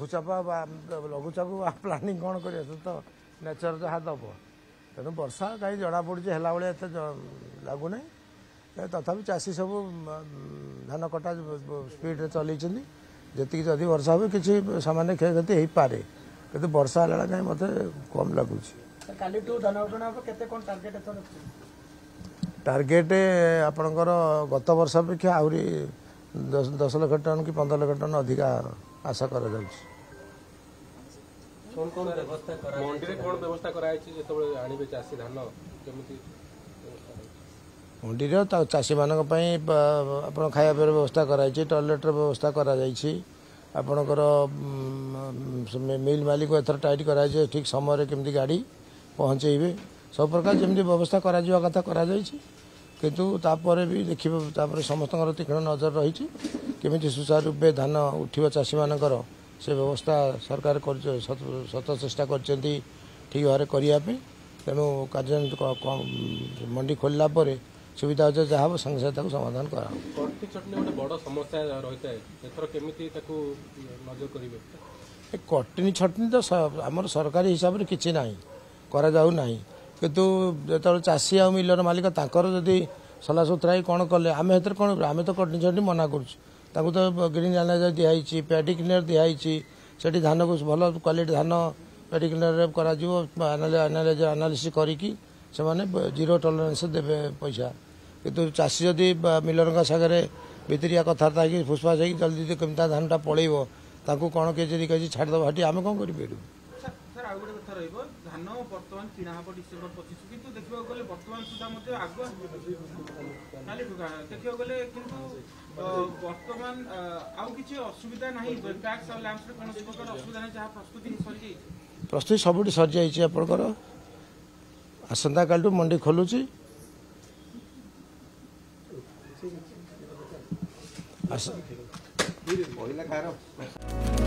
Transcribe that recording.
लघुचाप planning कौन कर तो नेचर जहाँ दब तेणु वर्षा कहीं जना पड़ी है भाई एत लगुना तथापि चाषी सब धान कटा स्पीड चल जी जदि वर्षा हुए किसी सामान्य क्षयक्षति हो पारे कि वर्षा है कहीं मत कम लगुच टार्गेट आपणकर गत वर्ष अपेक्षा आहरी 10 लाख टन कि 15 लाख टन अधिका आशा कर मंडी चाषी मान खाया व्यवस्था कराई टॉयलेट व्यवस्था आपणकर मिल मालिक एथर टाइट कराई ठीक समय केमती गाड़ी पहुँचे सब प्रकार जमी व्यवस्था करा कथा करा किंतु तापर भी देखिए समस्त तीक्ष्ण नजर रही केमी सुचारू रूपे धान उठा चाषी मानकर से व्यवस्था सरकार शत चेष्टा कर ठीक भाव करने तेणु कार्य मंडी खोलला सुविधा अच्छे जहाँ हम संगे साथ समाधान करा कटनी छटनी तो आम सरकारी हिसाब से किसी ना करा किंतु जो चाषी आ मिलर मालिक ताकर जदि सला सुतरा कौन कले आम कौन आम तो कटनी छटनी मना करूँ तो ग्रीन एनालाइजर दिखाई पैडी क्लिनर दिखाई से धान को भल क्वालिटी धान पैडी क्लिनर एनालाइजर एनालिसिस करी जीरो टॉलरेंस देवे पैसा किंतु चाषी जदि मिलर सागर भितरिया कथबार्ता कि फुसफास हो जल्दी कमी धानटा पलैब ताकू कौन किए जब कही छाड़देव हटी आम कौन करूँ धान बर्तमान किणा हम डिसेम्बर 25 किंतु देखा गले बर्तमान सुधा आग देखा गले किंतु बर्तमान आउ किसी असुविधा नहीं बैक्स और लैंप्स रे कोन प्रकार असुविधा नहीं जहाँ प्रस्तुति सबुठी सरी जाइए आपंकर आसंता कालू मंडी खोलुची पहिला खाएर